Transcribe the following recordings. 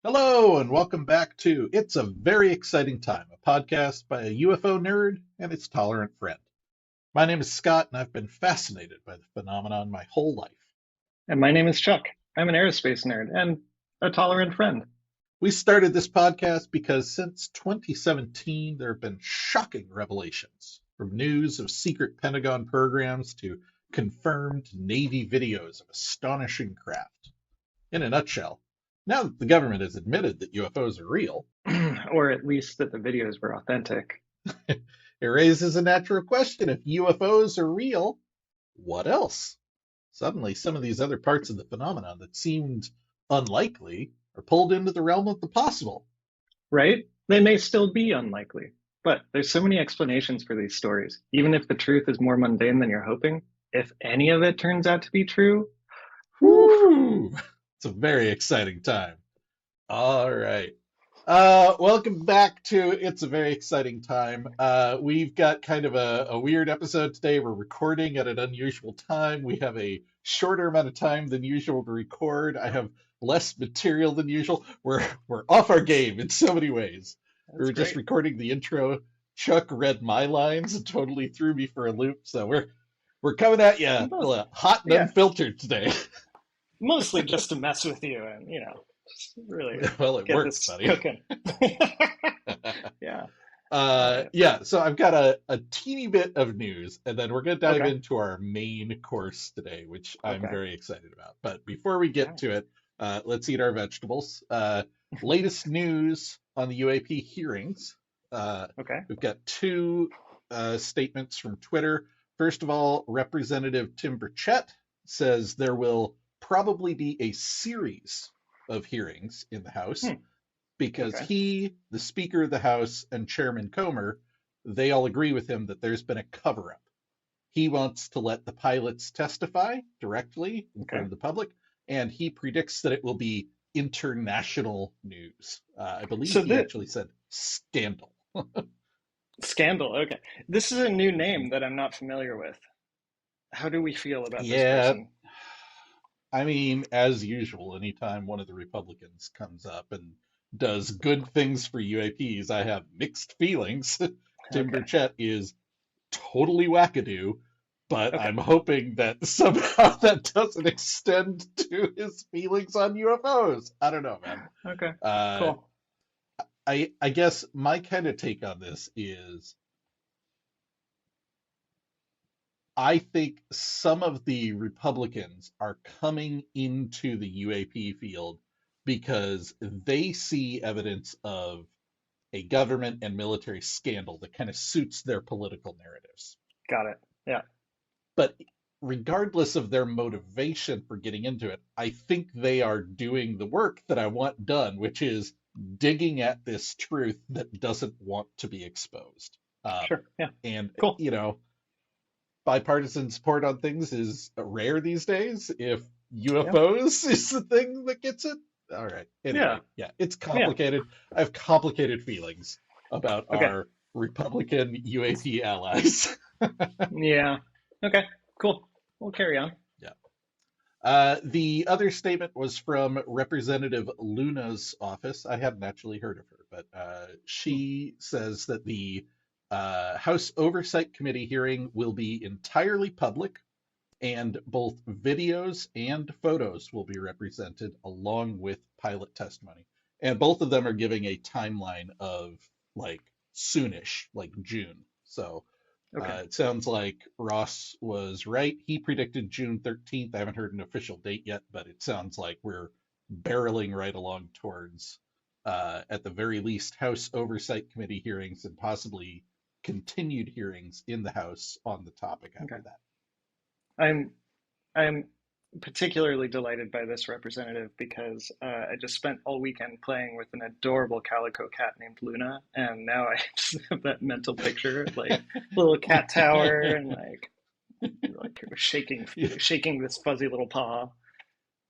Hello, and welcome back to It's a Very Exciting Time, a podcast by a UFO nerd and its tolerant friend. My name is Scott, and I've been fascinated by the phenomenon my whole life. And my name is Chuck. I'm an aerospace nerd and a tolerant friend. We started this podcast because since 2017, there have been shocking revelations, from news of secret Pentagon programs to confirmed Navy videos of astonishing craft. In a nutshell, now that the government has admitted that UFOs are real, Or at least that the videos were authentic. it raises a natural question. If UFOs are real, what else? Suddenly, some of these other parts of the phenomenon that seemed unlikely are pulled into the realm of the possible. Right? They may still be unlikely. But there's so many explanations for these stories. Even if the truth is more mundane than you're hoping, if any of it turns out to be true, whew, Woo! It's a very exciting time. All right. Welcome back to It's a Very Exciting Time. We've got kind of a weird episode today. We're recording at an unusual time. We have a shorter amount of time than usual to record. I have less material than usual. We're off our game in so many ways. We that's were just great. recording the intro. Chuck read my lines and totally threw me for a loop. So we're coming at you Most, hot and yeah, unfiltered today. mostly just to mess with you and, just really Well, it get works, this buddy. cooking. Yeah. All right. Yeah, so I've got a teeny bit of news, and then we're going to dive Okay. into our main course today, which I'm Okay. very excited about. But before we All get right. to it, let's eat our vegetables. Latest news on the UAP hearings. Uh, Okay. we've got two statements from Twitter. First of all, Representative Tim Burchett says there will probably be a series of hearings in the House Hmm. because Okay. he, the Speaker of the House, and Chairman Comer, they all agree with him that there's been a cover up. He wants to let the pilots testify directly in front Okay. of the public, and he predicts that it will be international news. I believe So he the actually said scandal. scandal. Okay. This is a new name that I'm not familiar with. How do we feel about this Yeah, person? I mean, as usual, anytime one of the Republicans comes up and does good things for UAPs, I have mixed feelings. Tim Okay. Burchett is totally wackadoo, but Okay. I'm hoping that somehow that doesn't extend to his feelings on UFOs. I don't know, man. Okay. Uh, Cool. I guess my kind of take on this is I think some of the Republicans are coming into the UAP field because they see evidence of a government and military scandal that kind of suits their political narratives. Got it. Yeah. But regardless of their motivation for getting into it, I think they are doing the work that I want done, which is digging at this truth that doesn't want to be exposed. Sure. Yeah. And, Cool. you know, bipartisan support on things is rare these days. If Yeah. UFOs is the thing that gets it, all right. Yeah. Anyway, yeah, it's Yeah. complicated. I have complicated feelings about Okay. our Republican UAP allies. Yeah. Okay. Cool. We'll carry on. Yeah. The other statement was from Representative Luna's office. I hadn't actually heard of her, but Hmm. she says that the House Oversight Committee hearing will be entirely public, and both videos and photos will be represented along with pilot testimony. And both of them are giving a timeline of like soonish, like June. So Okay. it sounds like Ross was right. He predicted June 13th. I haven't heard an official date yet, but it sounds like we're barreling right along towards, at the very least, House Oversight Committee hearings and possibly continued hearings in the House on the topic Okay. after that. I'm I'm particularly delighted by this representative because I just spent all weekend playing with an adorable calico cat named Luna, and now I just have that mental picture, like little cat tower, and like shaking this fuzzy little paw.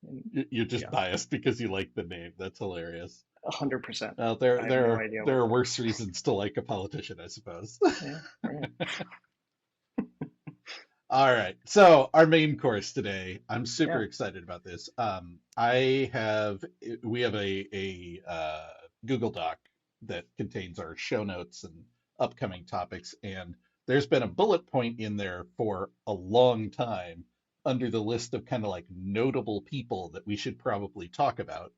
And You're just yeah, biased because you like the name. That's hilarious. 100%. Well, I have no idea there why. are worse reasons to like a politician, I suppose. Yeah, right. All right. So our main course today, I'm super Yeah. excited about this. We have a Google Doc that contains our show notes and upcoming topics, and there's been a bullet point in there for a long time under the list of kind of like notable people that we should probably talk about.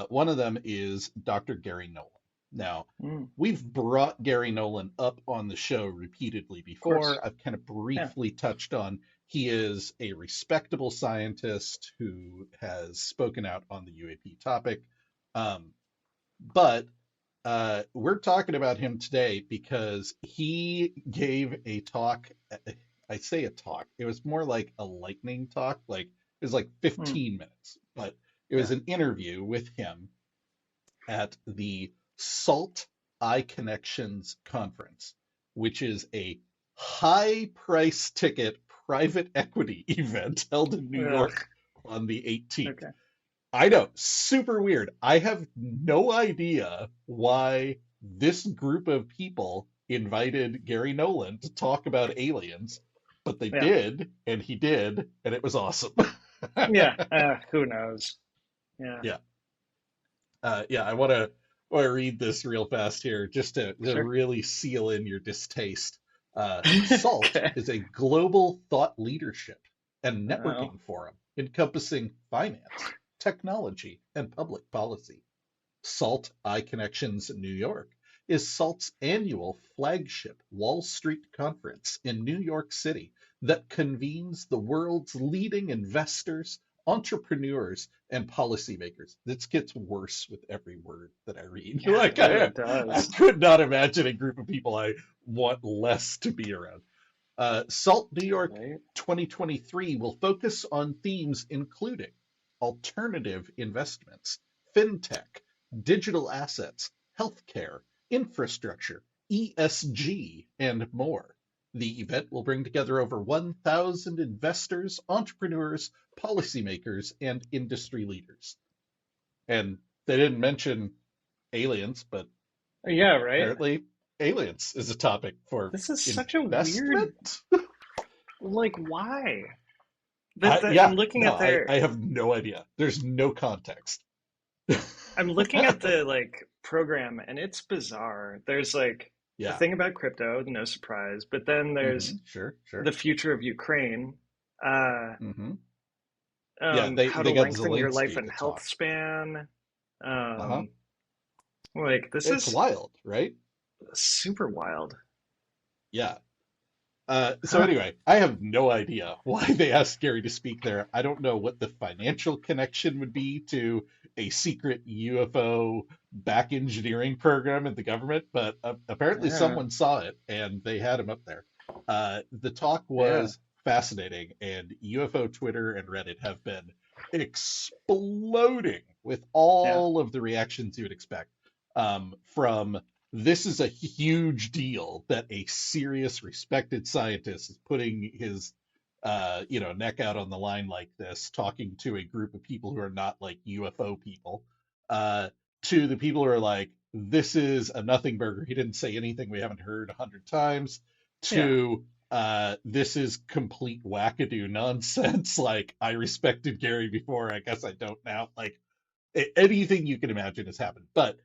One of them is Dr. Garry Nolan. Now, Mm, we've brought Garry Nolan up on the show repeatedly of course. before. I've kind of Yeah. briefly touched on he is a respectable scientist who has spoken out on the UAP topic. Um, but we're talking about him today because he gave a talk. I say a talk. It was more like a lightning talk. Like it was like Mm, 15 minutes, but it was yeah. an interview with him at the SALT Eye Connections conference, which is a high price ticket private equity event held in New Ugh. York on the 18th. Okay. I know, super weird. I have no idea why this group of people invited Garry Nolan to talk about aliens, but they Yeah. did, and he did, and it was awesome. Yeah. Who knows? Yeah. Yeah. Yeah, I want to read this real fast here just to Sure. really seal in your distaste. SALT Okay. is a global thought leadership and Oh. networking forum encompassing finance, technology, and public policy. SALT iConnections New York is SALT's annual flagship Wall Street conference in New York City that convenes the world's leading investors, entrepreneurs, and policymakers. This gets worse with every word that I read. Yeah, it Like really I does. could not imagine a group of people I want less to be around. SALT New York Right? 2023 will focus on themes including alternative investments, fintech, digital assets, healthcare, infrastructure, ESG, and more. The event will bring together over 1,000 investors, entrepreneurs, policymakers, and industry leaders. And they didn't mention aliens, but Yeah, right? apparently aliens is a topic for This is such a weird, investment. like, why? I'm Yeah, looking no, at I have no idea. There's no context. I'm looking at the like program and it's bizarre. There's like a Yeah. thing about crypto, no surprise, but then there's Sure, sure. the future of Ukraine, uh, hmm Yeah, they how to they got lengthen your life Zelensky and to health talk. span. Uh-huh. Um, like this It's is wild, right? super wild. Yeah. So Huh. anyway, I have no idea why they asked Gary to speak there. I don't know what the financial connection would be to a secret UFO back engineering program in the government, but apparently Yeah. someone saw it and they had him up there. The talk Yeah. was fascinating, and UFO Twitter and Reddit have been exploding with Yeah. all of the reactions you would expect. From this is a huge deal that a serious, respected scientist is putting his, neck out on the line like this, talking to a group of people who are not like UFO people, uh, to the people who are like, this is a nothing burger. He didn't say anything we haven't heard 100 times. Yeah. To this is complete wackadoo nonsense. Like I respected Gary before, I guess I don't now. Like anything you can imagine has happened, but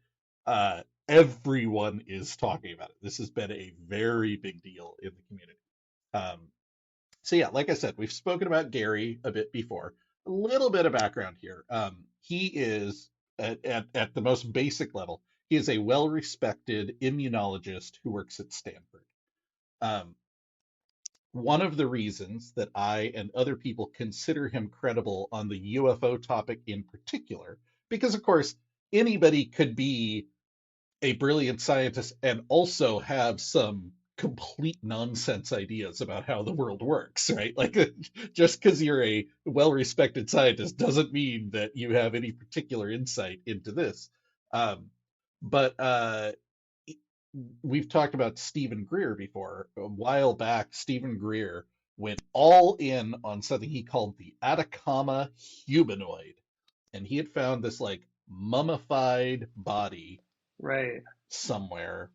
everyone is talking about it. This has been a very big deal in the community. Um, so yeah, like I said, we've spoken about Gary a bit before. A little bit of background here. He is at the most basic level. He is a well-respected immunologist who works at Stanford. Um, One of the reasons that I and other people consider him credible on the UFO topic in particular, because of course anybody could be a brilliant scientist and also have some complete nonsense ideas about how the world works, right? Like just because you're a well-respected scientist doesn't mean that you have any particular insight into this. Um, but we've talked about Stephen Greer before. A while back, Stephen Greer went all in on something he called the Atacama humanoid, and he had found this like mummified body Right. somewhere.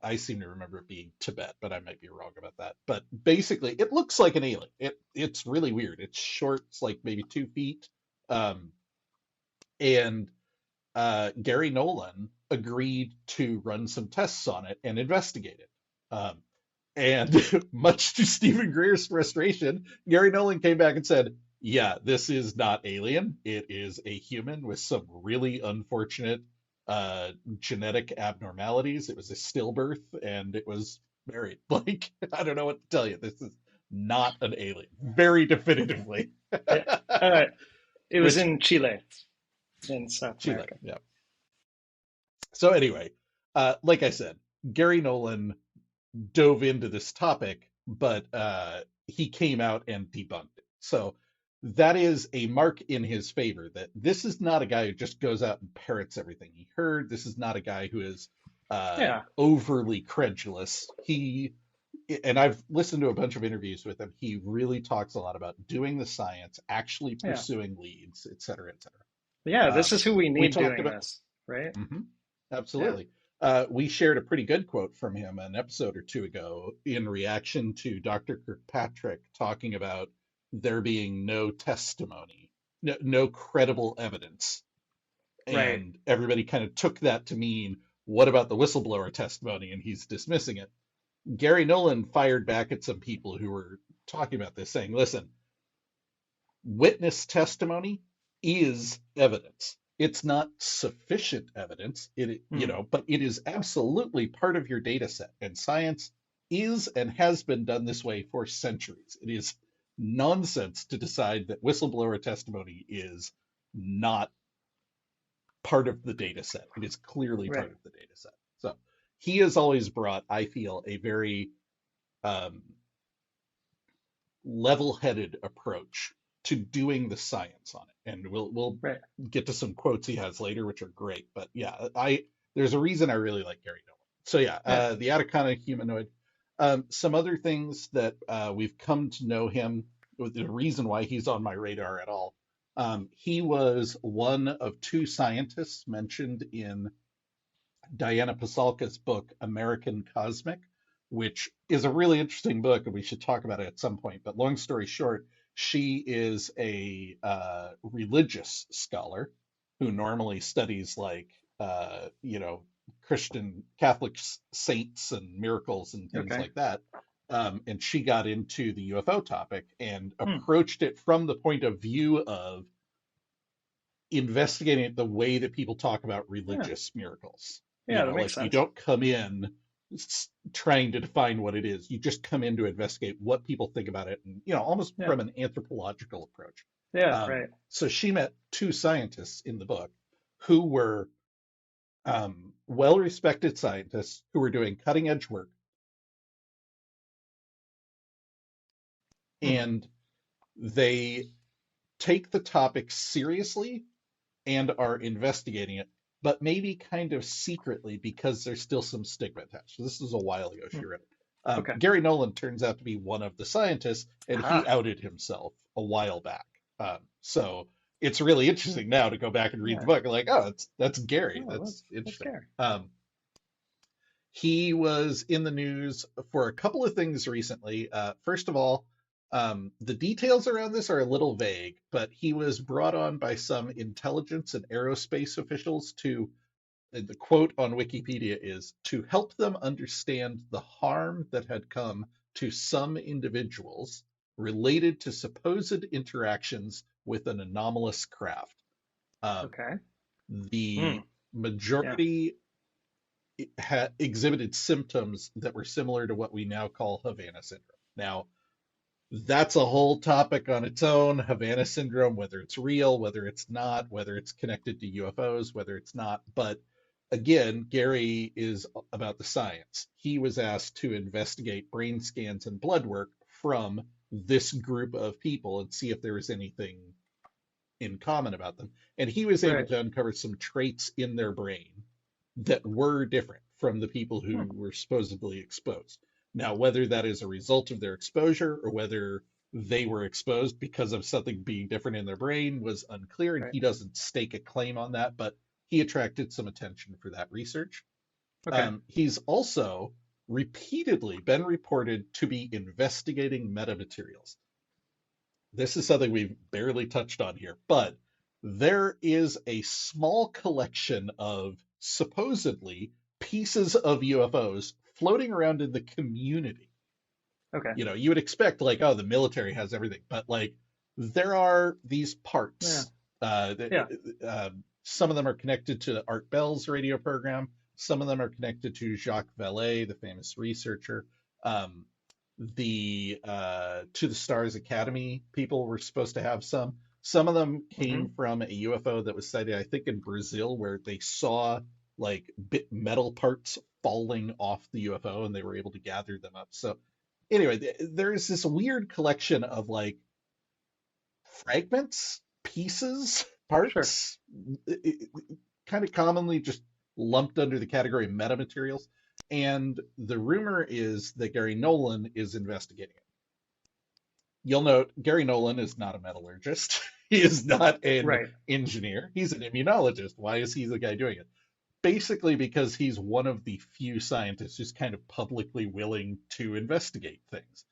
I seem to remember it being Tibet, but I might be wrong about that. But basically, it looks like an alien. It's really weird. It's short. It's like maybe 2 feet. Um, and Garry Nolan agreed to run some tests on it and investigate it. And much to Stephen Greer's frustration, Garry Nolan came back and said, "Yeah, this is not alien. It is a human with some really unfortunate uh, genetic abnormalities. It was a stillbirth, and it was married." Like, I don't know what to tell you. This is not an alien, very definitively. Yeah. Uh, it was Which in Chile, in South Chile, America. yeah. So anyway, like I said, Garry Nolan dove into this topic, but he came out and debunked it. So that is a mark in his favor that this is not a guy who just goes out and parrots everything he heard. This is not a guy who is Yeah, overly credulous. And I've listened to a bunch of interviews with him. He really talks a lot about doing the science, actually yeah, pursuing leads, et cetera, et cetera. yeah. This is who we We need talked doing about this, right? Mhm. Yeah, Absolutely. We shared a pretty good quote from him an episode or two ago in reaction to Dr. Kirkpatrick talking about there being no testimony, no credible evidence. right. And everybody kind of took that to mean, what about the whistleblower testimony? And he's dismissing it. Garry Nolan fired back at some people who were talking about this, saying, listen, witness testimony is evidence. It's not sufficient evidence, Hmm. but it is absolutely part of your data set. And science is and has been done this way for centuries. It is nonsense to decide that whistleblower testimony is not part of the data set. It is clearly Right, part of the data set. So he has always brought, I feel, a very um, level-headed approach to doing the science on it. And we'll right. get to some quotes he has later, which are great. But yeah, I there's a reason I really like Garry Nolan. So yeah, Yeah. the Atacama humanoid. Some other things that we've come to know him, with the reason why he's on my radar at all. He was one of two scientists mentioned in Diana Pasulka's book, American Cosmic, which is a really interesting book, and we should talk about it at some point. But long story short, she is a religious scholar who normally studies like, Christian Catholic saints and miracles and things Okay. like that. And she got into the UFO topic and Hmm. approached it from the point of view of investigating it the way that people talk about Yeah. religious miracles. Yeah, that makes Like you sense. don't come in trying to define what it is. You just come in to investigate what people think about it, and almost Yeah. from an anthropological approach. Yeah. Right. So she met two scientists in the book who were well-respected scientists who were doing cutting-edge work, Hmm. and they take the topic seriously and are investigating it, but maybe kind of secretly because there's still some stigma attached. So this is a while ago Hmm. she read it. Okay. Garry Nolan turns out to be one of the scientists, and he Ah. outed himself a while back. So it's really interesting now to go back and read the Yeah. book. Like, oh, that's Garry. Oh, That's that's interesting. scary. He was in the news for a couple of things recently. First of all, the details around this are a little vague, but he was brought on by some intelligence and aerospace officials to, the quote on Wikipedia is, to help them understand the harm that had come to some individuals related to supposed interactions with an anomalous craft. Um, Okay. Hmm. the Yeah. majority exhibited symptoms that were similar to what we now call Havana syndrome. Now, that's a whole topic on its own, Havana syndrome, whether it's real, whether it's not, whether it's connected to UFOs, whether it's not. But again, Garry is about the science. He was asked to investigate brain scans and blood work from this group of people and see if there was anything in common about them. And he was able Right. to uncover some traits in their brain that were different from the people Hmm. who were supposedly exposed. Now, whether that is a result of their exposure or whether they were exposed because of something being different in their brain was unclear, and Right. he doesn't stake a claim on that, but he attracted some attention for that research. Okay. He's also repeatedly been reported to be investigating metamaterials. This is something we've barely touched on here, but there is a small collection of supposedly pieces of UFOs floating around in the community. Okay. You would expect like, oh, the military has everything, but like there are these Yeah. parts. Uh, Yeah. some of them are connected to Art Bell's radio program. Some of them are connected to Jacques Vallée, the famous researcher. Um, the To the Stars Academy people were supposed to have some. Some of them Mm-hmm. came from a UFO that was sighted, I think, in Brazil, where they saw like bit metal parts falling off the UFO and they were able to gather them up. So anyway, there's this weird collection of like fragments, pieces, Sure. parts, kind of commonly just lumped under the category of metamaterials. And the rumor is that Garry Nolan is investigating it. You'll note Garry Nolan is not a metallurgist. He is not an Right. engineer. He's an immunologist. Why is he the guy doing it? Basically, because he's one of the few scientists who's kind of publicly willing to investigate things.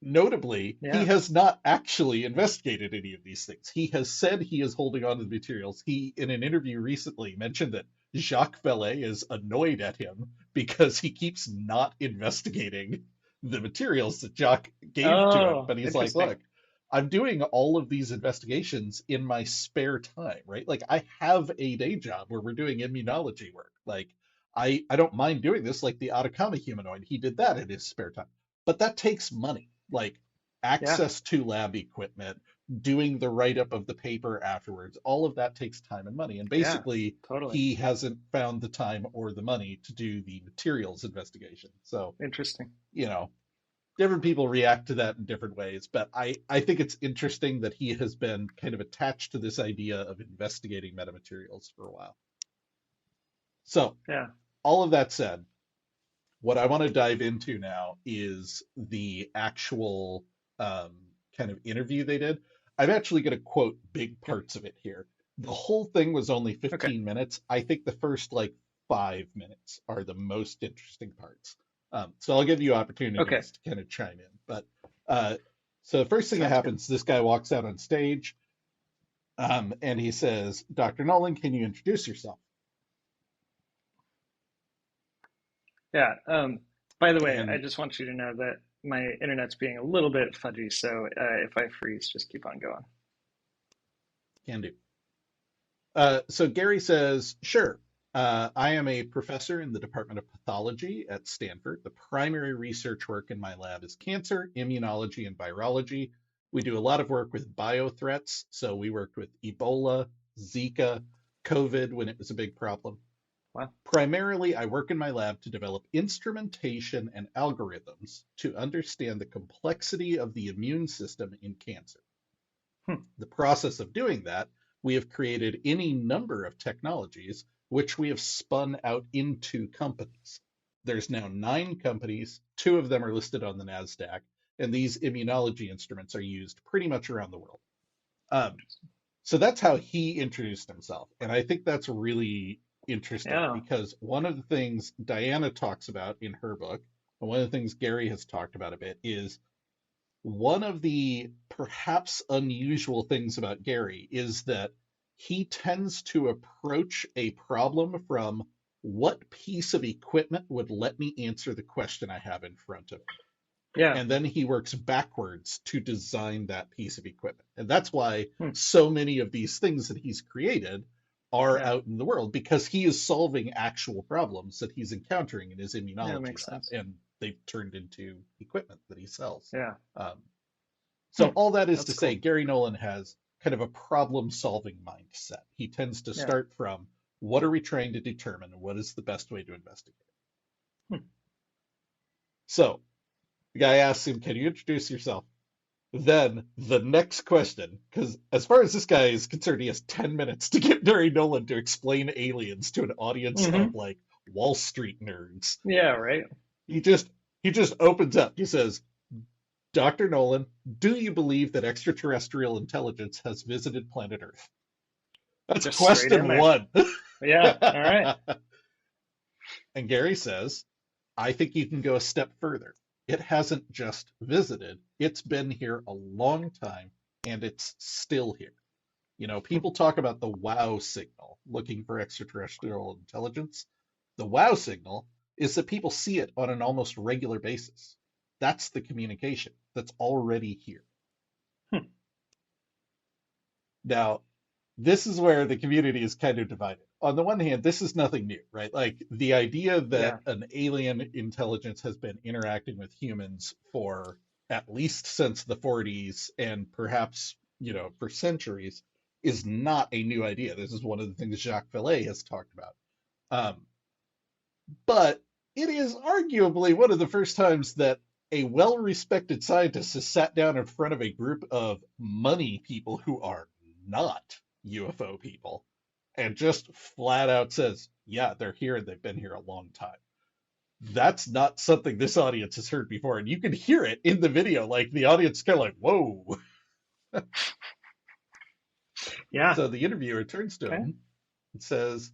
Notably, he Yeah. has not actually investigated any of these things. He has said he is holding on to the materials. He, in an interview recently, mentioned that Jacques Vallée is annoyed at him because he keeps not investigating the materials that Jacques gave to him. Oh, But he's like, interesting. look, I'm doing all of these investigations in my spare time, right? Like, I have a day job where we're doing immunology work. Like, I don't mind doing this, like the Atacama humanoid. He did that in his spare time. But that takes money, like Yeah. access to lab equipment, doing the write up of the paper afterwards. All of that takes time and money. And Yeah. basically, Totally. he hasn't found the time or the money to do the materials investigation. So, Interesting. you know, different people react to that in different ways. But I think it's interesting that he has been kind of attached to this idea of investigating metamaterials for a while. So, Yeah. all of that said, what I want to dive into now is the actual um, kind of interview they did. I'm actually going to quote big Yeah. parts of it here. The whole thing was only Okay. 15 minutes. I think the first like 5 minutes are the most interesting parts. So I'll give you Okay. opportunities to kind of chime in. But uh, so the first thing that Sounds good. happens, this guy walks out on stage and he says, Dr. Nolan, can you introduce yourself? Yeah. By the way, I And just want you to know that my internet's being a little bit fudgy, so if I freeze, just keep on going. can do. So Gary says, sure. I am a professor in the Department of Pathology at Stanford. The primary research work in my lab is cancer, immunology, and virology. We do a lot of work with biothreats. So we worked with Ebola, Zika, COVID when it was a big problem. Wow. Primarily, I work in my lab to develop instrumentation and algorithms to understand the complexity of the immune system in cancer. Hmm. The process of doing that, we have created any number of technologies which we have spun out into companies. There's now 9 companies, 2 of them are listed on the NASDAQ, and these immunology instruments are used pretty much around the world. Um, Interesting. so that's how he introduced himself. And I think that's really interesting Yeah. because one of the things Diana talks about in her book, and one of the things Gary has talked about a bit, is one of the perhaps unusual things about Gary is that he tends to approach a problem from what piece of equipment would let me answer the question I have in front of me. Yeah. And then he works backwards to design that piece of equipment. And that's why Hmm. so many of these things that he's created are Yeah. out in the world because he is solving actual problems that he's encountering in his Yeah. That immunology makes lab. sense. And they've turned into equipment that he sells. Yeah. Um, so Hmm. all that is to That's say, cool. Gary Nolan has kind of a problem-solving mindset. He tends to Yeah. start from what are we trying to determine and what is the best way to investigate. Hmm. So the guy asks him, can you introduce yourself? Then the next question, because as far as this guy is concerned, he has 10 minutes to get Gary Nolan to explain aliens to an audience Mm-hmm. of like Wall Street nerds. Yeah. Right. He just he just opens up. He says, Dr. Nolan, do you believe that extraterrestrial intelligence has visited planet Earth? That's Just straight in question there. one. Yeah. All right. And Garry says, I think you can go a step further. It hasn't just visited, it's been here a long time, and it's still here. People talk about the wow signal, looking for extraterrestrial intelligence. The wow signal is that people see it on an almost regular basis. That's the communication that's already here. Hmm. Now, this is where the community is kind of divided. On the one hand, this is nothing new, right? Like the idea that Yeah. an alien intelligence has been interacting with humans for at least since the 40s and perhaps, for centuries is not a new idea. This is one of the things Jacques Vallée has talked about. Um, but it is arguably one of the first times that a well-respected scientist has sat down in front of a group of money people who are not UFO people and just flat out says, yeah, they're here and they've been here a long time. That's not something this audience has heard before. And you can hear it in the video. Like the audience is kind of like, whoa. Yeah. So the interviewer turns to Okay. him and says,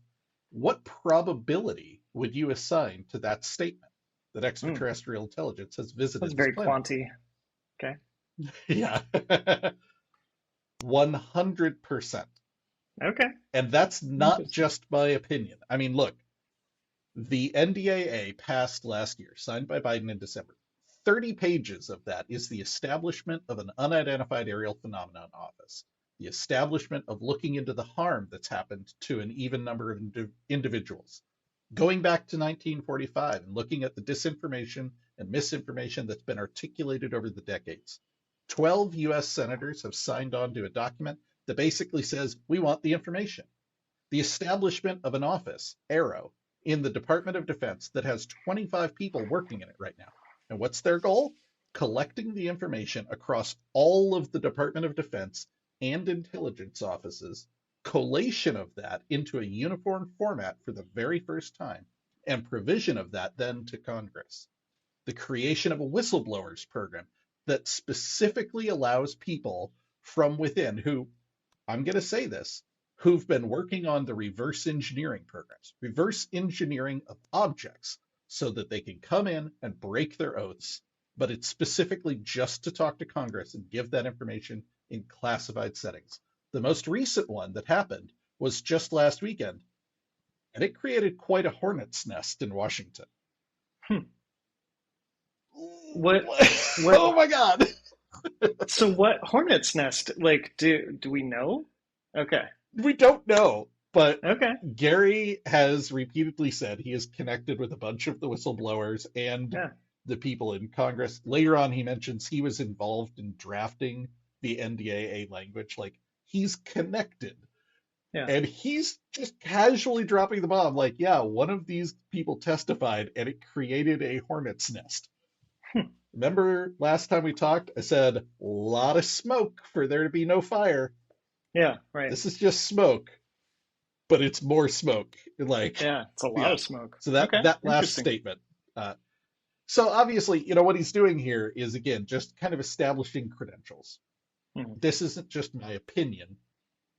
what probability would you assign to that statement that Hmm. extraterrestrial intelligence has That's visited this very planet? quanty. Okay. Yeah, 100%. Okay. And that's not Interesting. just my opinion. I mean, look, the NDAA passed last year, signed by Biden in December. 30 pages of that is the establishment of an unidentified aerial phenomenon office, the establishment of looking into the harm that's happened to an even number of individuals, going back to 1945 and looking at the disinformation and misinformation that's been articulated over the decades. 12 US senators have signed on to a document that basically says we want the information. The establishment of an office, Arrow, in the Department of Defense that has 25 people working in it right now. And what's their goal? Collecting the information across all of the Department of Defense and intelligence offices, collation of that into a uniform format for the very first time, and provision of that then to Congress. The creation of a whistleblowers program that specifically allows people from within who, I'm going to say this, who've been working on the reverse engineering programs, reverse engineering of objects, so that they can come in and break their oaths. But it's specifically just to talk to Congress and give that information in classified settings. The most recent one that happened was just last weekend, and it created quite a hornet's nest in Washington. Hmm. What? What? Oh my God. So what hornet's nest? Like, do we know? Okay. We don't know, but Okay. Garry has repeatedly said he is connected with a bunch of the whistleblowers and Yeah. the people in Congress. Later on, he mentions he was involved in drafting the NDAA language. Like, he's connected. Yeah. And he's just casually dropping the bomb, like, yeah, one of these people testified and it created a hornet's nest. Hmm. Remember last time we talked? I said, a lot of smoke for there to be no fire. Yeah. Right. This is just smoke, but it's more smoke. Like, Yeah. It's a lot yeah. of smoke. So that Okay. that last Interesting. statement. So obviously, what he's doing here is again just kind of establishing credentials. Hmm. This isn't just my opinion.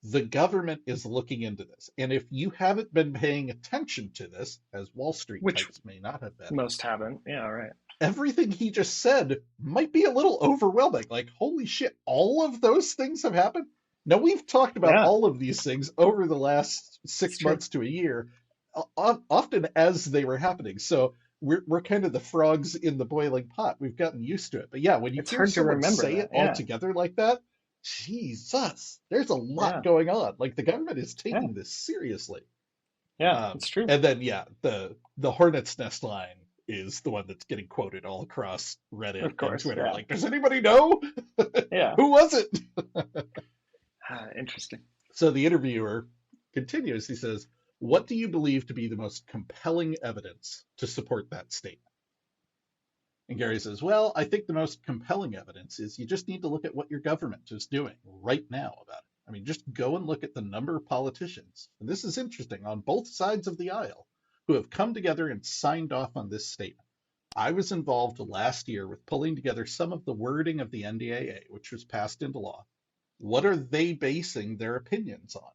The government is looking into this, and if you haven't been paying attention to this, as Wall Street Which types may not have been, most haven't. Yeah. Right. everything he just said might be a little overwhelming. Like, holy shit, all of those things have happened? Now, we've talked about Yeah. all of these things over the last It's six true. months to a year, often as they were happening. So we're kind of the frogs in the boiling pot. We've gotten used to it. But yeah, when you It's hear hard to someone remember say that. it all Yeah. together like that, Jesus, there's a lot Yeah. going on. Like the government is Yeah. taking this seriously. Yeah. It's true. And then yeah, the hornet's nest line is the one that's getting quoted all across Reddit Of and course. Twitter. Yeah. Like, does anybody know? Yeah. Who was it? Interesting. So the interviewer continues. He says, what do you believe to be the most compelling evidence to support that statement? And Garry says, well, I think the most compelling evidence is you just need to look at what your government is doing right now about it. I mean, just go and look at the number of politicians, and this is interesting, on both sides of the aisle, who have come together and signed off on this statement. I was involved last year with pulling together some of the wording of the NDAA, which was passed into law. What are they basing their opinions on?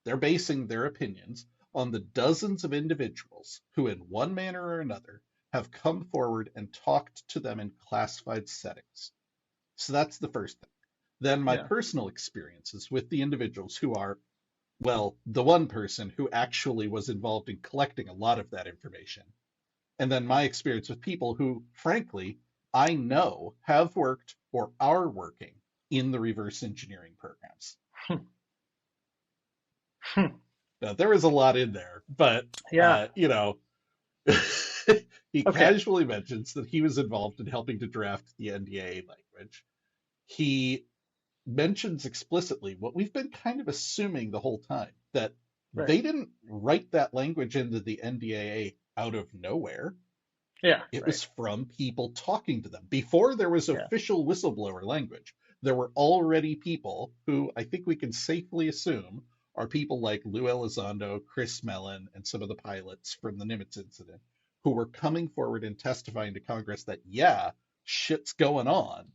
They're basing their opinions on the dozens of individuals who, in one manner or another, have come forward and talked to them in classified settings. So that's the first thing. Then my Yeah. personal experiences with the individuals who are, well, the one person who actually was involved in collecting a lot of that information. And then my experience with people who, frankly, I know have worked or are working in the reverse engineering programs. Now, there was a lot in there, but, Yeah. you know, he Okay. casually mentions that he was involved in helping to draft the NDAA language. He mentions explicitly what we've been kind of assuming the whole time, that Right. they didn't write that language into the NDAA out of nowhere. Yeah. It Right. was from people talking to them. Before there was Yeah. official whistleblower language, there were already people who I think we can safely assume are people like Lou Elizondo, Chris Mellon, and some of the pilots from the Nimitz incident who were coming forward and testifying to Congress that, yeah, shit's going on.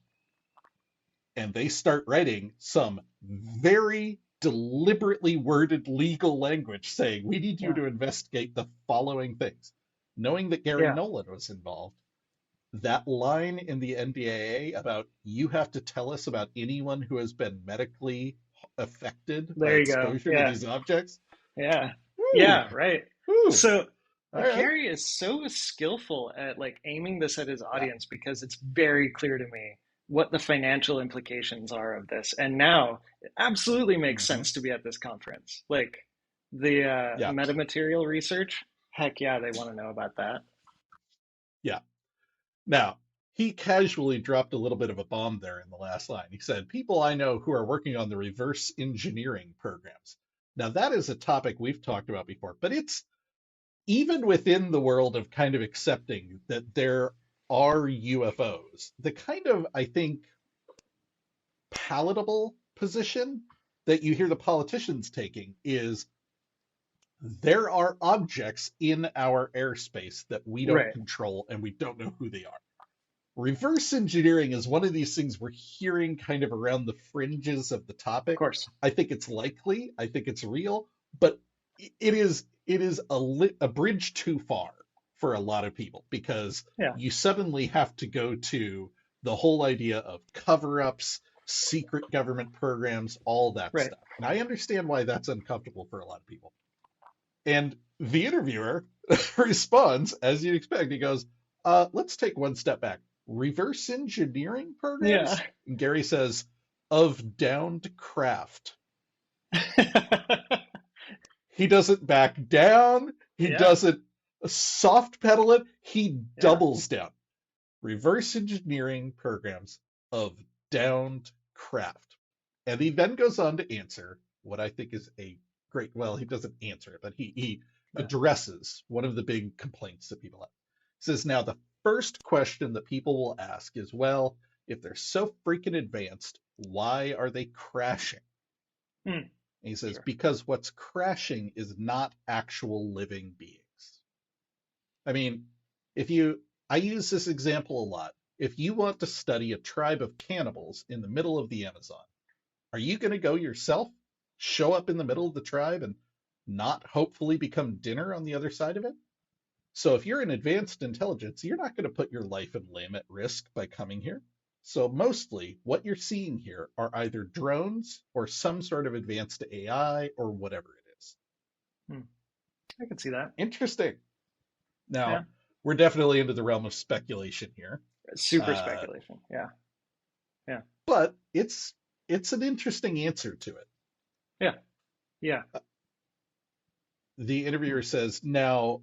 And they start writing some very deliberately worded legal language saying, we need you Yeah. to investigate the following things. Knowing that Garry Yeah. Nolan was involved, that line in the NDAA about you have to tell us about anyone who has been medically affected by There you go. exposure to Yeah. these objects. Yeah. Woo, Yeah. Right. woo. So All right. Gary is so skillful at like aiming this at his Yeah. audience because it's very clear to me what the financial implications are of this. And now it absolutely makes Hmm. sense to be at this conference. Like the Yeah. metamaterial research, heck yeah, they want to know about that. Yeah. Now, he casually dropped a little bit of a bomb there in the last line. He said, people I know who are working on the reverse engineering programs. Now, that is a topic we've talked about before, but it's even within the world of kind of accepting that there are UFOs, the kind of, I think, palatable position that you hear the politicians taking is there are objects in our airspace that we don't Right. control and we don't know who they are. Reverse engineering is one of these things we're hearing kind of around the fringes of the Of topic. course. I think it's likely, I think it's real, but it is a bridge too far for a lot of people because Yeah. you suddenly have to go to the whole idea of cover-ups, secret government programs, all that Right. stuff. And I understand why that's uncomfortable for a lot of people. And the interviewer responds, as you'd expect. He goes, let's take one step back. Reverse engineering Yeah. programs? And Gary says, of downed craft. He doesn't back down. He Yeah. doesn't soft pedal it. He Yeah. doubles down. Reverse engineering programs of downed craft. And he then goes on to answer what I think is a great, well, he doesn't answer it, but he Yeah. addresses one of the big complaints that people have. He says, now the first question that people will ask is, well, if they're so freaking advanced, why are they crashing? Hmm. And he says, Sure. because what's crashing is not actual living beings. I mean, if you, I use this example a lot. If you want to study a tribe of cannibals in the middle of the Amazon, are you going to go yourself, show up in the middle of the tribe, and not hopefully become dinner on the other side of it? So if you're an advanced intelligence, you're not going to put your life and limb at risk by coming here. So mostly what you're seeing here are either drones or some sort of advanced AI or whatever it is. Hmm. I can see that. Interesting. Yeah. Now, we're definitely into the realm of speculation here. Super Uh, speculation. Yeah. Yeah. but it's an interesting answer to it. Yeah. Yeah. The Hmm. interviewer says, now,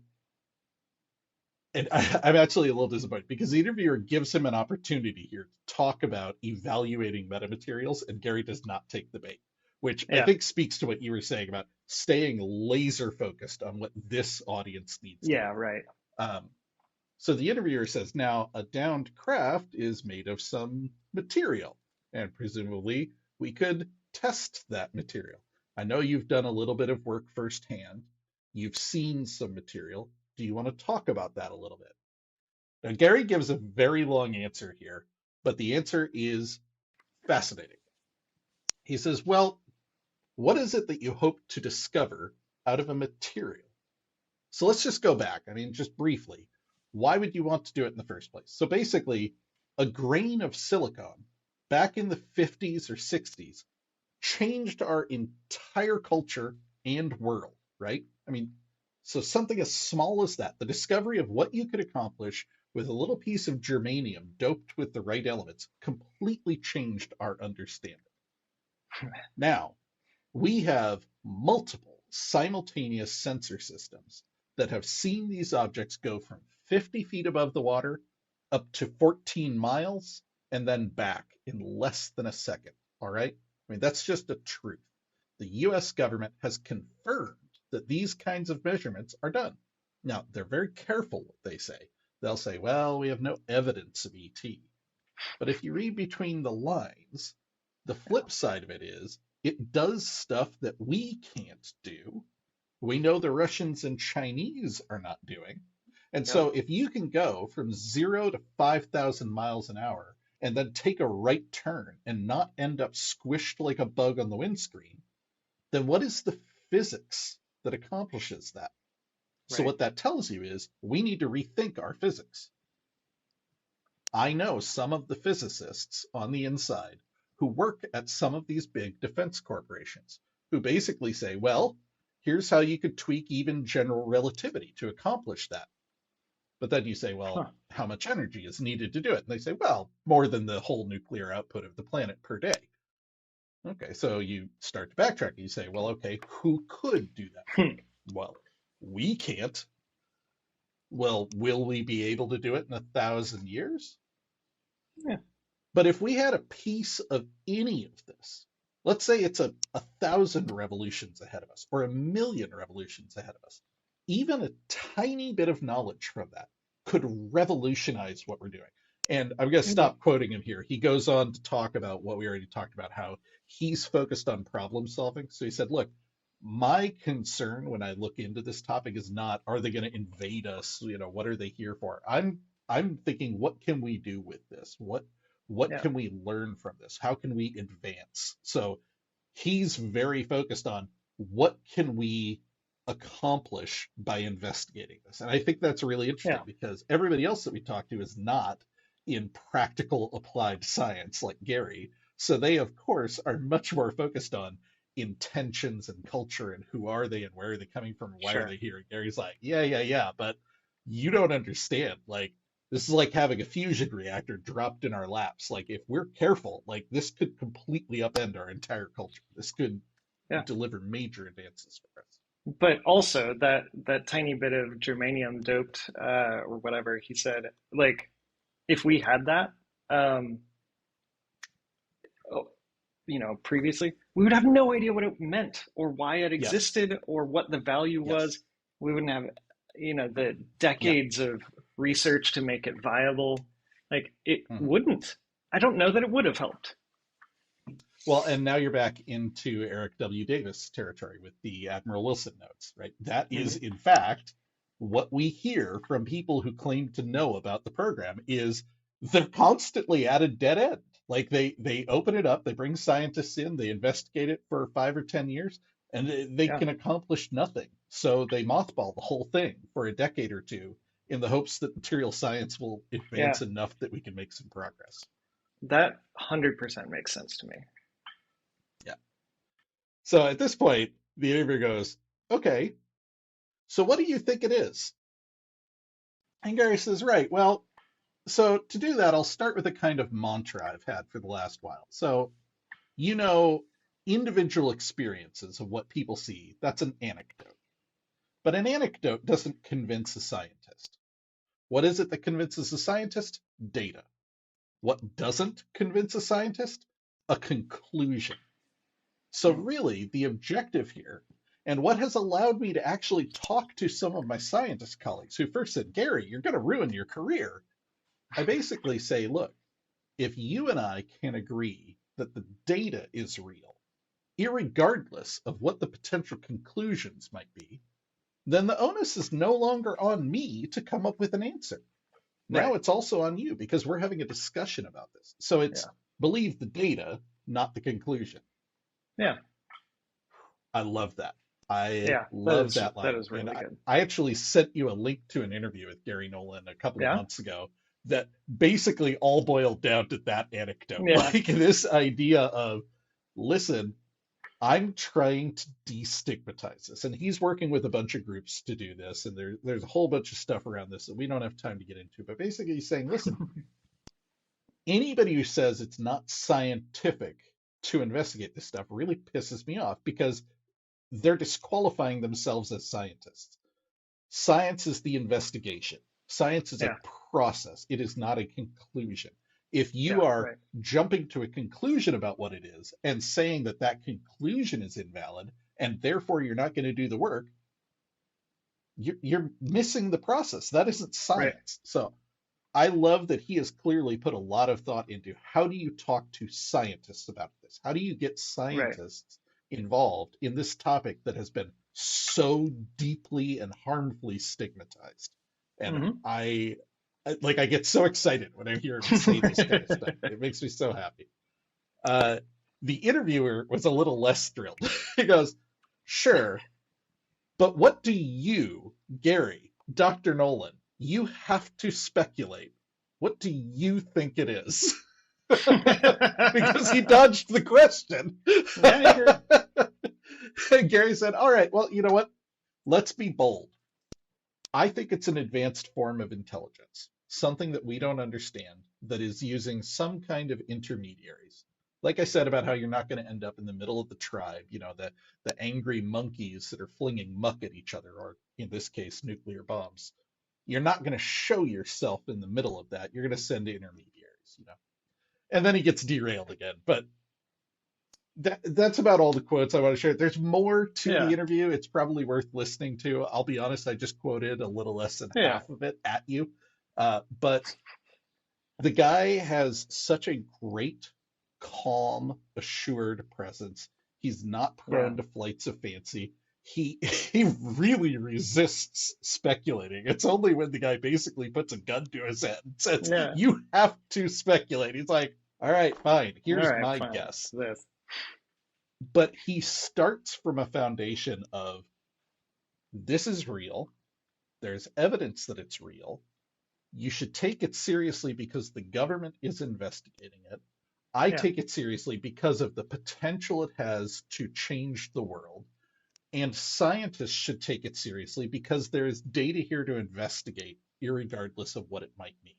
and I'm actually a little disappointed because the interviewer gives him an opportunity here to talk about evaluating metamaterials, and Gary does not take the bait, which I Yeah. think speaks to what you were saying about staying laser focused on what this audience needs to Yeah. hear. Right. Um, so the interviewer says, now, a downed craft is made of some material, and presumably we could test that material. I know you've done a little bit of work firsthand. You've seen some material. Do you want to talk about that a little bit? Now, Gary gives a very long answer here, but the answer is fascinating. He says, well, what is it that you hope to discover out of a material? So let's just go back. I mean, just briefly, why would you want to do it in the first place? So basically, a grain of silicon back in the 50s or 60s changed our entire culture and world, right? I mean, so something as small as that, the discovery of what you could accomplish with a little piece of germanium doped with the right elements, completely changed our understanding. Now, we have multiple simultaneous sensor systems that have seen these objects go from 50 feet above the water up to 14 miles and then back in less than a second. All right. I mean, that's just a truth. The US government has confirmed that these kinds of measurements are done. Now, they're very careful what they say. They'll say, well, we have no evidence of ET. But if you read between the lines, the flip side of it is it does stuff that we can't do. We know the Russians and Chinese are not doing. And Yep. so if you can go from 0 to 5,000 miles an hour and then take a right turn and not end up squished like a bug on the windscreen, then what is the physics that accomplishes that? So Right. what that tells you is we need to rethink our physics. I know some of the physicists on the inside who work at some of these big defense corporations who basically say, well, here's how you could tweak even general relativity to accomplish that. But then you say, well, Huh. how much energy is needed to do it? And they say, well, more than the whole nuclear output of the planet per day. Okay, so you start to backtrack. You say, well, okay, who could do that? Hmm. Well, we can't. Well, will we be able to do it in 1,000 years? Yeah. But if we had a piece of any of this, let's say it's a thousand revolutions ahead of us or a million revolutions ahead of us, even a tiny bit of knowledge from that could revolutionize what we're doing. And I'm going to Maybe. stop quoting him here. He goes on to talk about what we already talked about, how he's focused on problem solving. So he said, look, my concern when I look into this topic is not, are they going to invade us? You know, what are they here for? I'm thinking, what can we do with this? What Yeah. can we learn from this? How can we advance? So he's very focused on what can we accomplish by investigating this. And I think that's really interesting Yeah. because everybody else that we talk to is not in practical applied science like Garry. So they, of course, are much more focused on intentions and culture and who are they and where are they coming from and why are Sure. they here. And Gary's like, yeah, but you don't understand. Like, this is like having a fusion reactor dropped in our laps. Like, if we're careful, like, this could completely upend our entire culture. This could Yeah. deliver major advances for us. But also that tiny bit of germanium doped or whatever he said, like if we had that, um, oh, previously, we would have no idea what it meant or why it Yes. existed or what the value Yes. was. We wouldn't have, the Yeah. decades of research to make it viable. Like it Mhm. wouldn't. I don't know that it would have helped. Well, and now you're back into Eric W. Davis territory with the Admiral Wilson notes, right? That is, Hmm. in fact, what we hear from people who claim to know about the program is they're constantly at a dead end. Like they open it up, they bring scientists in, they investigate it for 5 or 10 years, and they Yeah, can accomplish nothing. So they mothball the whole thing for a decade or two in the hopes that material science will yeah, advance enough that we can make some progress. that 100% makes sense to me. Yeah. So at this point, the interviewer goes, okay, so what do you think it is? And Gary says, right, well, so to do that, I'll start with a kind of mantra I've had for the last while. So, you know, individual experiences of what people see, that's an anecdote. But an anecdote doesn't convince a scientist. What is it that convinces a scientist? Data. What doesn't convince a scientist? A conclusion. So, Hmm. really, the objective here, and what has allowed me to actually talk to some of my scientist colleagues who first said, Garry, you're going to ruin your career. I basically say, look, if you and I can agree that the data is real, irregardless of what the potential conclusions might be, then the onus is no longer on me to come up with an answer. Now Right. it's also on you because we're having a discussion about this. So it's Yeah. believe the data, not the conclusion. Yeah. I love that. I Yeah, love that that line. is And really good. I actually sent you a link to an interview with Garry Nolan a couple of Yeah, months ago that basically all boiled down to that anecdote. yeah, Like this idea of, listen, I'm trying to destigmatize this. And he's working with a bunch of groups to do this. And there's a whole bunch of stuff around this that we don't have time to get into. But basically, he's saying, listen, anybody who says it's not scientific to investigate this stuff really pisses me off because they're disqualifying themselves as scientists. Science is the investigation. Science is a yeah, process. It is not a conclusion. If you yeah, are right, jumping to a conclusion about what it is and saying that that conclusion is invalid and therefore you're not going to do the work, you're missing the process. That isn't right. science. So I love that he has clearly put a lot of thought into how do you talk to scientists about this? How do you get Right. scientists involved in this topic that has been so deeply and harmfully stigmatized? And Hmm. I get so excited when I hear him say this kind of stuff. It makes me so happy. Uh, the interviewer was a little less thrilled. He goes, "Sure, but what do you, Garry, Dr. Nolan, you have to speculate. What do you think it is?" Because he dodged the question. Yeah, he did. And Garry said, "All right, well, you know what? Let's be bold. I think it's an advanced form of intelligence, something that we don't understand, that is using some kind of intermediaries. Like I said about how you're not going to end up in the middle of the tribe, the angry monkeys that are flinging muck at each other, or in this case, nuclear bombs. You're not going to show yourself in the middle of that. You're going to send intermediaries. And then he gets derailed again. But that's about all the quotes I want to share. There's more to the Yeah, interview. It's probably worth listening to. I'll be honest, I just quoted a little less than yeah, half of it at you. But the guy has such a great, calm, assured presence. He's not yeah, prone to flights of fancy. He really resists speculating. It's only when the guy basically puts a gun to his head and says, yeah. "You have to speculate." He's like, "All right, fine. All Here's right, my fine. guess." This. But he starts from a foundation of, this is real. There's evidence that it's real. You should take it seriously because the government is investigating it. I Yeah, take it seriously because of the potential it has to change the world. And scientists should take it seriously because there is data here to investigate, irregardless of what it might mean.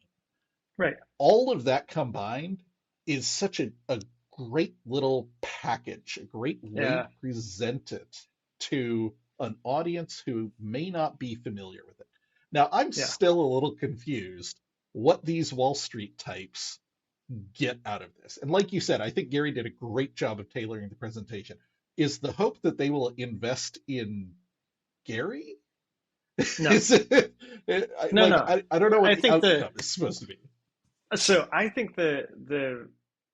right. All of that combined is such a great little package, a great way Yeah, to present it to an audience who may not be familiar with it. Now, I'm yeah, still a little confused what these Wall Street types get out of this. And like you said, I think Garry did a great job of tailoring the presentation. Is the hope that they will invest in Garry? no, Is it no, no. I don't know what I the think outcome is supposed to be. I think the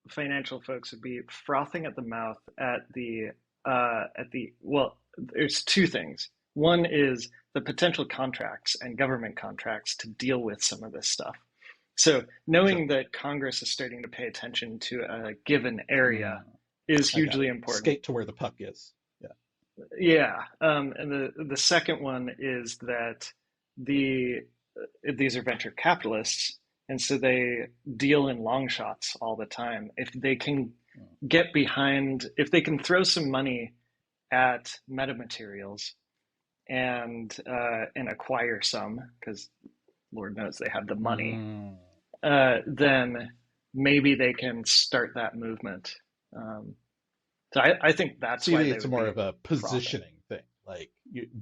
financial folks would be frothing at the mouth at the well, there's two things. One is the potential contracts and government contracts to deal with some of this stuff. So Sure. knowing that Congress is starting to pay attention to a given area Mm, is I got hugely it. important. Skate to where the puck is. Yeah. Yeah, and the second one is that the these are venture capitalists, and so they deal in long shots all the time. If they can Mm, get behind, if they can throw some money at metamaterials and acquire some, because Lord knows they have the money, mm. then maybe they can start that movement. Um, I think that's So you why think they it's would more be of a frothing. positioning thing, like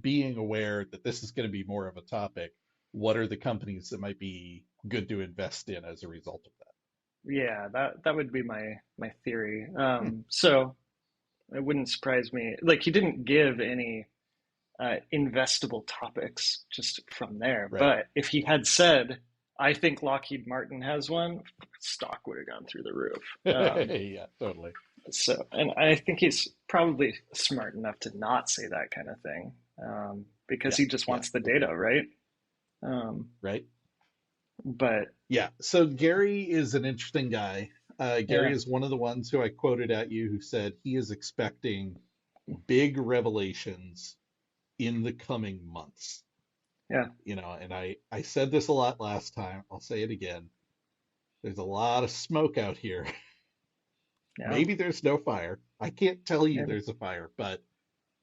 being aware that this is going to be more of a topic. What are the companies that might be good to invest in as a result of Yeah, that would be my theory. that? Hmm. So it wouldn't surprise me. Like he didn't give any investable topics just from there, Right. but if he had said, "I think Lockheed Martin has one," stock would have gone through the roof. Yeah, totally. And I think he's probably smart enough to not say that kind of thing because Yeah, he just yeah, wants the agreed. data, right? Um, Right. but Yeah. So Garry is an interesting guy. Garry yeah, is one of the ones who I quoted at you who said he is expecting big revelations in the coming months. Yeah. And I said this a lot last time. I'll say it again. There's a lot of smoke out here. Yeah. Maybe there's no fire. I can't tell you Maybe. there's a fire, but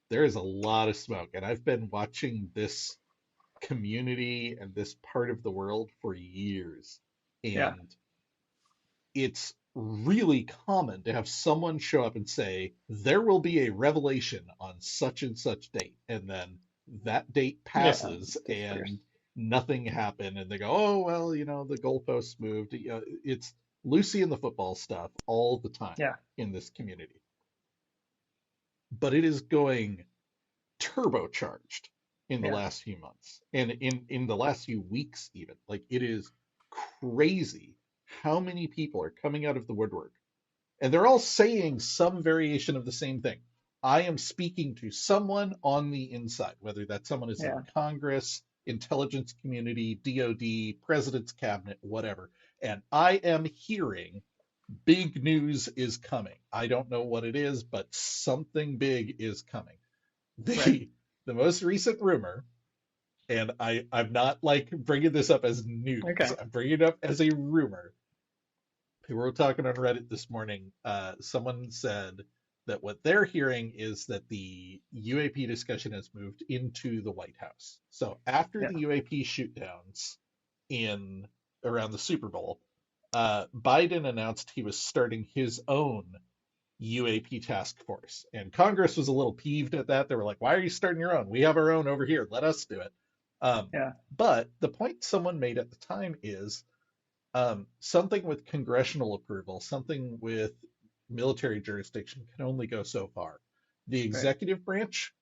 there is a lot of smoke. And I've been watching this community and this part of the world for years. Yeah. And it's really common to have someone show up and say, there will be a revelation on such and such date. And then that date Yeah. passes Disperse. and nothing happened. And they go, oh, well, the goalposts moved. It's Lucy and the football stuff all the time Yeah. in this community. But it is going turbocharged in the Yeah. last few months and in the last few weeks even. Like it is crazy how many people are coming out of the woodwork and they're all saying some variation of the same thing. I am speaking to someone on the inside, whether that someone is in Yeah. Congress, intelligence community, DOD, president's cabinet, whatever, and I am hearing big news is coming. I don't know what it is, but something big is coming. Right. The most recent rumor, and I'm not like bringing this up as news. Okay. I'm bringing it up as a rumor. People were talking on Reddit this morning. Someone said that what they're hearing is that the UAP discussion has moved into the White House. So after Yeah. the UAP shootdowns in around the Super Bowl, Biden announced he was starting his own UAP task force. And Congress was a little peeved at that. They were like, why are you starting your own? We have our own over here. Let us do it. Um, Yeah. but the point someone made at the time is something with congressional approval, something with military jurisdiction can only go so far. The Right. executive branch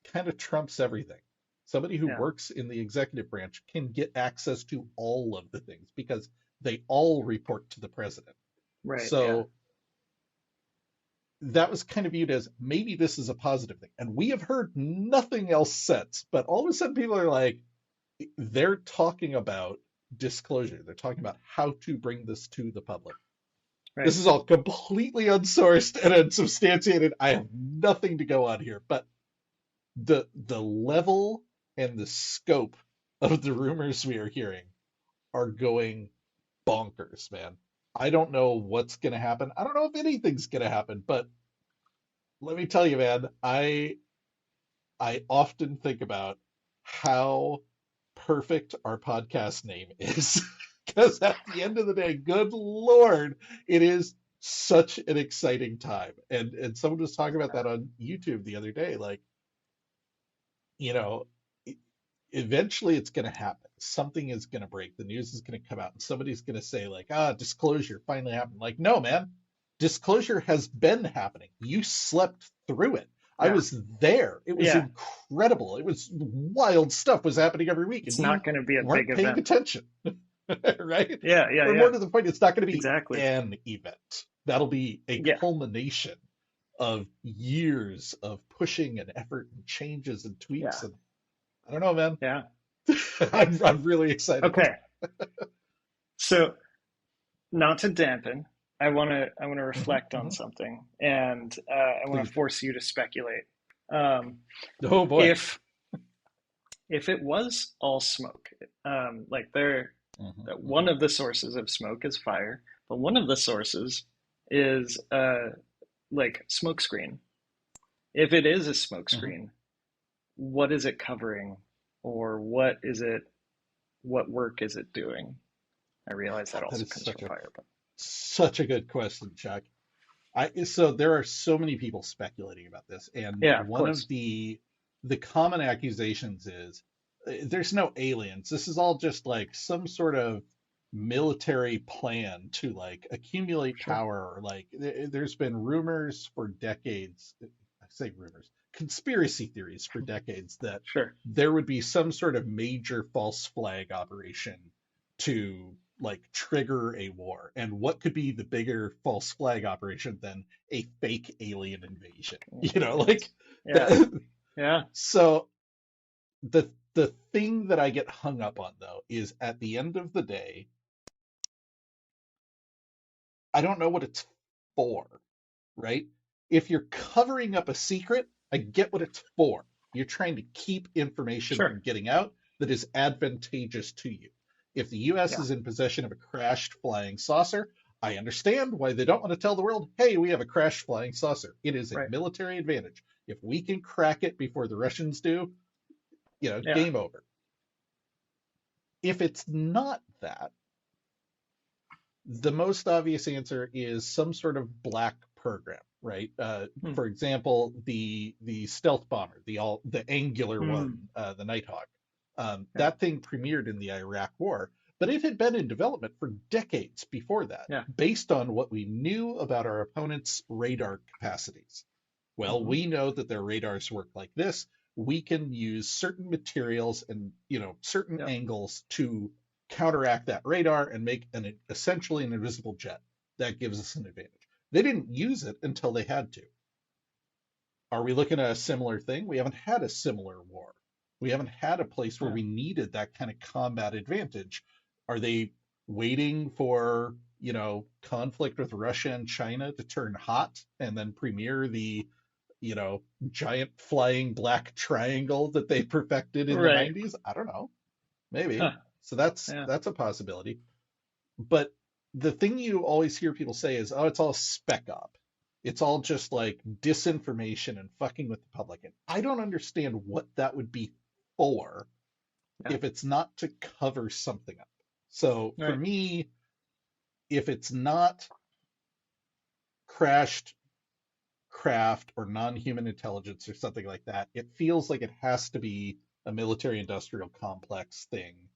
kind of trumps everything. Somebody who Yeah. works in the executive branch can get access to all of the things because they all report to the president. Right. Yeah. So that was kind of viewed as maybe this is a positive thing. And we have heard nothing else since, but all of a sudden people are like, they're talking about disclosure. They're talking about how to bring this to the public. Right. This is all completely unsourced and unsubstantiated. I have nothing to go on here, but the level and the scope of the rumors we are hearing are going bonkers, man. I don't know what's going to happen. I don't know if anything's going to happen, but let me tell you, man, I often think about how perfect our podcast name is. Because at the end of the day, good Lord, it is such an exciting time. And someone was talking about Yeah. that on YouTube the other day. Like, you know, eventually it's going to happen. Something is going to break. The news is going to come out, and somebody's going to say, like, disclosure finally happened. Like, no, man, disclosure has been happening. You slept through it. I Yeah. was there. It was Yeah. incredible. It was wild stuff was happening every week, and It's you not going to be a big weren't paying event. attention, right? Yeah. Yeah. Or more Yeah. to the point, it's not going to be Exactly. an event. That'll be a Yeah. culmination of years of pushing and effort and changes and Yeah. tweaks. And I don't know, man. Yeah. I'm really excited. Okay. So, not to dampen, I want to reflect on Mhm. something, and I want Please to do. force you to speculate. Um, Oh boy. if if it was all smoke, like one Mhm. of the sources of smoke is fire, but one of the sources is like smoke screen. If it is a smoke Mhm. screen, what is it covering, or what is it? What work is it doing? I realize that God, that also is comes from fire, but such a good question, Chuck. So there are so many people speculating about this, and yeah, of one of course, the common accusations is there's no aliens. This is all just like some sort of military plan to like accumulate sure, power. Or like there's been rumors for decades. I say rumors, conspiracy theories for decades that sure, there would be some sort of major false flag operation to like trigger a war. And what could be the bigger false flag operation than a fake alien invasion? Like aliens. Yeah, the, yeah, so the thing that I get hung up on though is at the end of the day, I don't know what it's for, right? If you're covering up a secret, I get what it's for. You're trying to keep information from Sure. getting out that is advantageous to you. If the US Yeah. is in possession of a crashed flying saucer, I understand why they don't want to tell the world, hey, we have a crashed flying saucer. It is a Right. military advantage. If we can crack it before the Russians do, Yeah. game over. If it's not that, the most obvious answer is some sort of black program, right? Hmm. For example, the stealth bomber, the angular one, Hmm. the Nighthawk. Yeah. That thing premiered in the Iraq War, but it had been in development for decades before that, Yeah. based on what we knew about our opponent's radar capacities. Well, Hmm. we know that their radars work like this. We can use certain materials and certain Yep. angles to counteract that radar and make essentially an invisible jet. That gives us an advantage. They didn't use it until they had to. Are we looking at a similar thing? We haven't had a similar war. We haven't had a place where Yeah. we needed that kind of combat advantage. Are they waiting for, conflict with Russia and China to turn hot and then premiere the, you know, giant flying black triangle that they perfected in the Right. 90s? I don't know. Maybe. Huh. So that's Yeah. that's a possibility. But the thing you always hear people say is, oh, it's all spec op. It's all just like disinformation and fucking with the public. And I don't understand what that would be for Yeah. if it's not to cover something up. So for Right. me, if it's not crashed craft or non-human intelligence or something like that, it feels like it has to be a military industrial complex thing,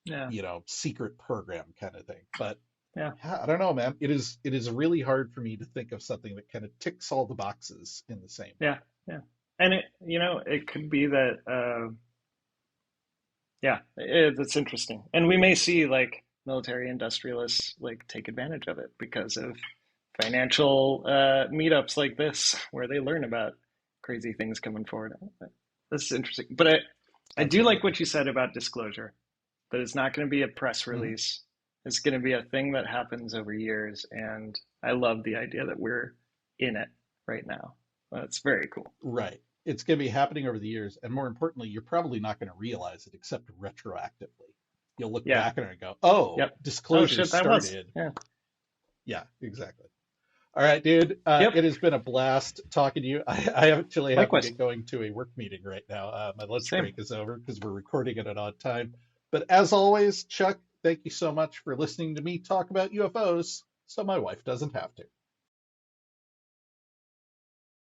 Yeah. secret program kind of thing. But Yeah. yeah, I don't know, man. It is really hard for me to think of something that kind of ticks all the boxes in the same way. Yeah. Yeah. And it could be that, yeah, that's interesting. And we may see like military industrialists like take advantage of it because of financial meetups like this, where they learn about crazy things coming forward. This is interesting. But I do like Absolutely. what you said about disclosure, that it's not going to be a press Mhm. release. It's going to be a thing that happens over years. And I love the idea that we're in it right now. That's very cool. Right. It's going to be happening over the years, and more importantly, you're probably not going to realize it except retroactively. You'll look Yeah. back on it and go, "Oh, Yep. Oh disclosure shit, that was. started." Yeah. Yeah, exactly. All right, dude. Yep. It has been a blast talking to you. I actually have to Likewise. get going to a work meeting right now. My lunch Same. break is over because we're recording at an odd time. But as always, Chuck, thank you so much for listening to me talk about UFOs so my wife doesn't have to.